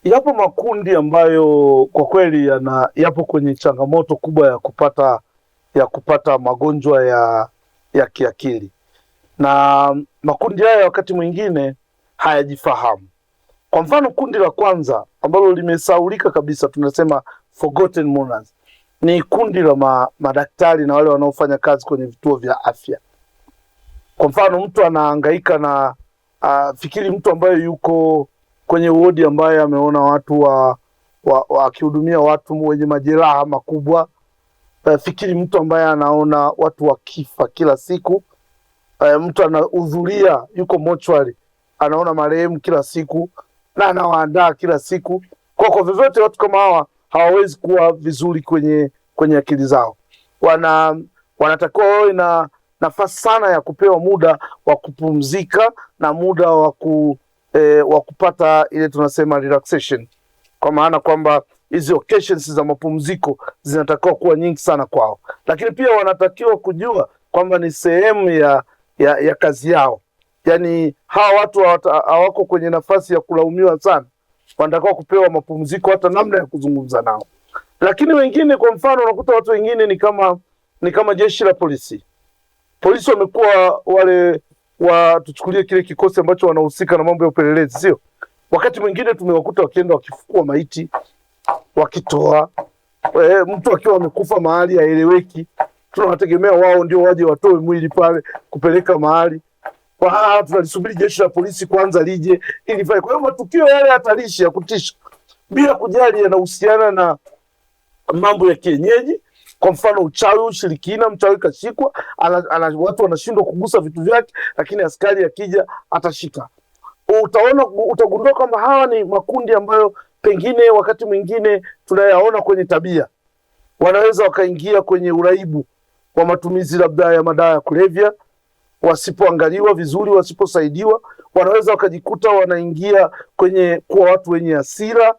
Yapo makundi ambayo kwa kweli yapo kwenye changamoto kubwa ya kupata magonjwa ya kiakili, na makundi haya wakati mwingine hayajifahamu. Kwa mfano, kundi la kwanza ambalo limesaulika kabisa, tunasema forgotten mourners, ni kundi la madaktari na wale wanaofanya kazi kwenye vituo vya afya. Kwa mfano, mtu anahangaika na fikiri mtu ambaye yuko kwenye wodi ambaye ameona watu akihudumia watu wenye majeraha makubwa. Fikiri mtu ambaye anaona watu wakifa kila siku. Mtu anahudhuria, yuko mochwari, anaona marehemu kila siku na anawaandaa kila siku. Kwa vyovyote watu kama hawa hawawezi kuwa vizuri kwenye akili zao. Wanatakiwa wawe na nafasi sana ya kupewa muda wa kupumzika na muda wa kupata ile tunasema relaxation, kwa maana kwamba hizi occasions za mapumziko zinatakiwa kuwa nyingi sana kwao, lakini pia wanatakiwa kujua kwamba ni sehemu ya kazi yao. Yani hawa watu hawako kwenye nafasi ya kulaumiwa sana, wanatakiwa kupewa mapumziko, hata namna ya kuzungumza nao. Lakini wengine, kwa mfano, unakuta watu wengine ni kama jeshi la polisi. Polisi wamekuwa tuchukulie kile kikosi ambacho wanahusika na mambo ya upelelezi, sio? Wakati mwingine tumewakuta wakienda wakifukua maiti, wakitoa mtu akiwa amekufa mahali haeleweki, tunawategemea wao ndio waje watoe mwili pale kupeleka mahali. Tunalisubiri jeshi la polisi kwanza lije ili fanye. Kwa hiyo matukio yale hatarishi ya kutisha, bila kujali yanahusiana na mambo ya kienyeji. Kwa mfano, uchawi, ushirikina, mchawi kashikwa, watu wanashindwa kugusa vitu vyake, lakini askari akija atashika. Utagundua kwamba hawa ni makundi ambayo pengine wakati mwingine tunayaona kwenye tabia. Wanaweza wakaingia kwenye uraibu wa matumizi labda ya madawa ya kulevya, wasipoangaliwa vizuri, wasiposaidiwa, wanaweza wakajikuta wanaingia kwenye kuwa watu wenye hasira,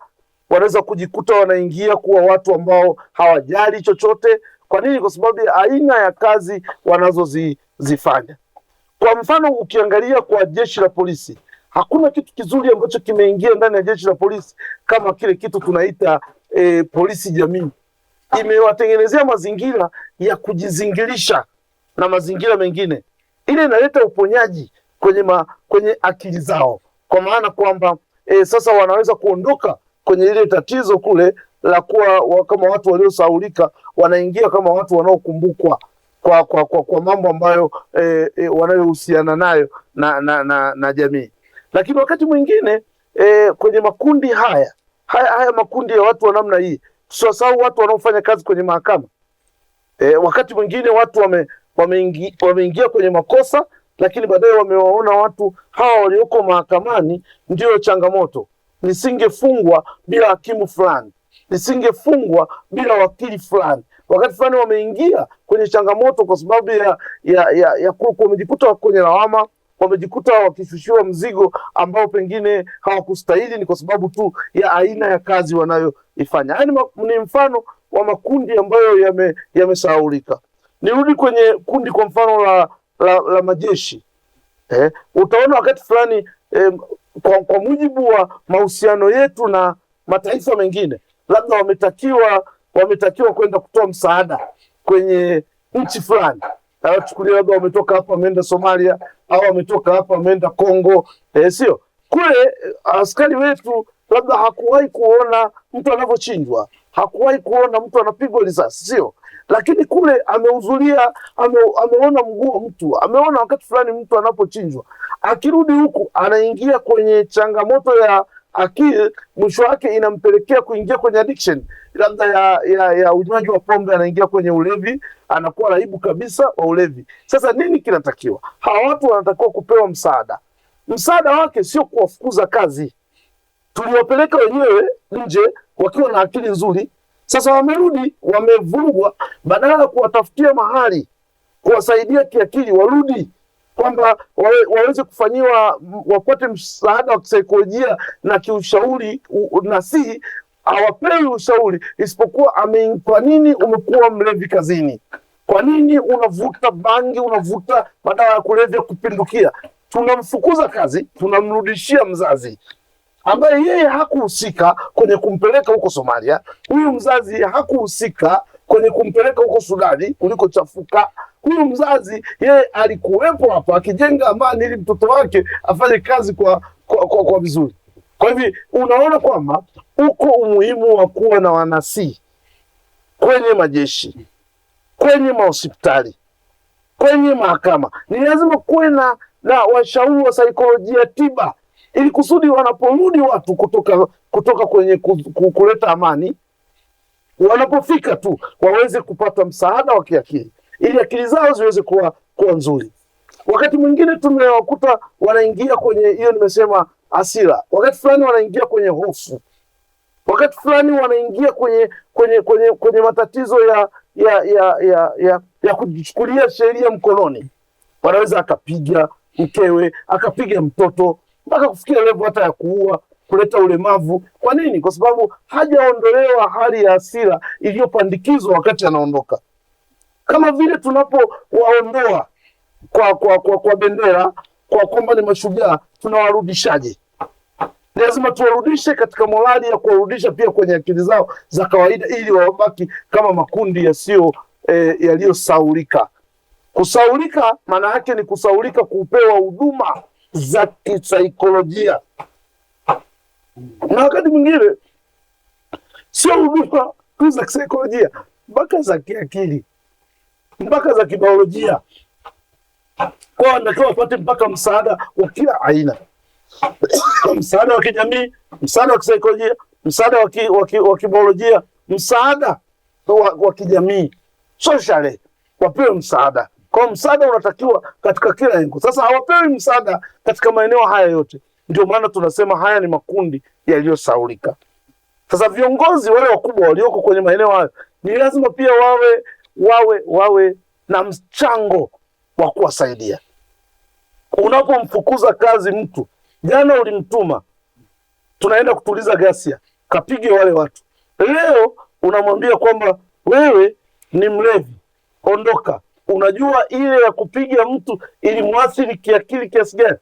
wanaweza kujikuta wanaingia kuwa watu ambao hawajali chochote. Kwa nini? Kwa sababu ya aina ya kazi wanazozifanya. Kwa mfano, ukiangalia kwa jeshi la polisi, hakuna kitu kizuri ambacho kimeingia ndani ya jeshi la polisi kama kile kitu tunaita polisi jamii. Imewatengenezea mazingira ya kujizingirisha na mazingira mengine. Ile inaleta uponyaji kwenye akili zao, kwa maana kwamba sasa wanaweza kuondoka kwenye ile tatizo kule la kuwa kama watu waliosahaulika, wanaingia kama watu wanaokumbukwa kwa mambo ambayo wanayohusiana nayo na jamii. Lakini wakati mwingine kwenye makundi haya makundi ya watu wa namna hii, tusiwasahau watu wanaofanya kazi kwenye mahakama. Wakati mwingine watu wameingia kwenye makosa, lakini baadaye wamewaona watu hawa walioko mahakamani ndio changamoto. Nisingefungwa bila hakimu fulani, nisingefungwa bila wakili fulani. Wakati fulani wameingia kwenye changamoto kwa sababu ya wamejikuta kwenye lawama, wamejikuta wakishushiwa mzigo ambao pengine hawakustahili, ni kwa sababu tu ya aina ya kazi wanayoifanya. Yaani ni mfano wa makundi ambayo yamesahaulika. Nirudi kwenye kundi kwa mfano la majeshi. Utaona wakati fulani kwa mujibu wa mahusiano yetu na mataifa mengine, labda wametakiwa kwenda kutoa msaada kwenye nchi fulani. Chukulia labda wametoka hapa wameenda Somalia, au wametoka hapa wameenda Kongo, sio? Kule askari wetu labda hakuwahi kuona mtu anavyochinjwa, hakuwahi kuona mtu anapigwa risasi, sio? Lakini kule amehudhuria, ameona mguu wa mtu, ameona wakati fulani mtu anapochinjwa. Akirudi huku anaingia kwenye changamoto ya akili, mwisho wake inampelekea kuingia kwenye addiction, labda ya unywaji wa pombe, anaingia kwenye ulevi, anakuwa raibu kabisa wa ulevi. Sasa nini kinatakiwa? Hawa watu wanatakiwa kupewa msaada. Msaada wake sio kuwafukuza kazi. Tuliwapeleka wenyewe nje wakiwa na akili nzuri, sasa wamerudi wamevurugwa. Badala ya kuwatafutia mahali kuwasaidia kiakili, warudi kwamba waweze kufanyiwa, wapate msaada wa kisaikolojia na kiushauri nasihi, hawapewi ushauri, isipokuwa kwa nini umekuwa mlevi kazini? Kwa nini unavuta bangi, unavuta madawa ya kulevya kupindukia? Tunamfukuza kazi, tunamrudishia mzazi. ambaye yeye hakuhusika kwenye kumpeleka huko Somalia. Huyu mzazi hakuhusika kwenye kumpeleka huko Sudani kulikochafuka. Huyu mzazi yeye alikuwepo hapa akijenga amani ili mtoto wake afanye kazi kwa vizuri. Kwa hivyo unaona kwamba uko umuhimu wa kuwa na wanasii kwenye majeshi, kwenye mahospitali, kwenye mahakama. Ni lazima kuwe na washauri wa saikolojia tiba, ili kusudi wanaporudi watu kutoka kwenye kuleta amani, wanapofika tu waweze kupata msaada wa kiakili, ili akili zao ziweze kuwa nzuri. Wakati mwingine tumewakuta wanaingia kwenye hiyo, nimesema hasira, wakati fulani wanaingia kwenye hofu, wakati fulani wanaingia kwenye matatizo ya kujichukulia sheria mkononi. Wanaweza akapiga mkewe, akapiga mtoto, mpaka kufikia level hata ya kuua, kuleta ulemavu. Kwa nini? Kwa sababu hajaondolewa hali ya hasira iliyopandikizwa wakati anaondoka. Kama vile tunapowaondoa kwa bendera, kwa kwamba ni mashujaa, tunawarudishaje? Lazima tuwarudishe katika morali ya kuwarudisha pia kwenye akili zao za kawaida, ili wabaki kama makundi yaliyosaulika. Kusaulika maana yake ni kusaulika kupewa huduma za kisaikolojia, na wakati mwingine sio huduma tu za kisaikolojia, mpaka za kiakili, mpaka za kibiolojia. Kwa wanatakiwa wapate mpaka msaada wa kila aina, msaada wa kijamii, msaada wa kisaikolojia, msaada wa kibiolojia, msaada wa kijamii, socially wapewe msaada. Kwa msaada unatakiwa katika kila engo. Sasa hawapewi msaada katika maeneo haya yote, ndio maana tunasema haya ni makundi yaliyosaulika. Sasa viongozi wale wakubwa walioko kwenye maeneo hayo ni lazima pia wawe na mchango wa kuwasaidia. Unapomfukuza kazi mtu, jana ulimtuma tunaenda kutuliza ghasia, kapige wale watu, leo unamwambia kwamba wewe ni mlevi, ondoka. Unajua ile ya kupiga mtu ilimwathiri kiakili kiasi gani?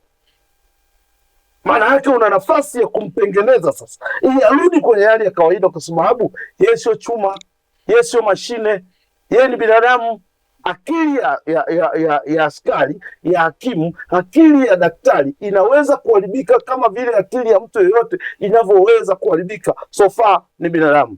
Maana yake una nafasi ya kumtengeneza sasa ili arudi kwenye hali ya kawaida, kwa sababu yeye sio chuma, yeye sio mashine, yeye ni binadamu. Akili ya askari, ya hakimu, akili ya daktari inaweza kuharibika kama vile akili ya mtu yeyote inavyoweza kuharibika. So far ni binadamu.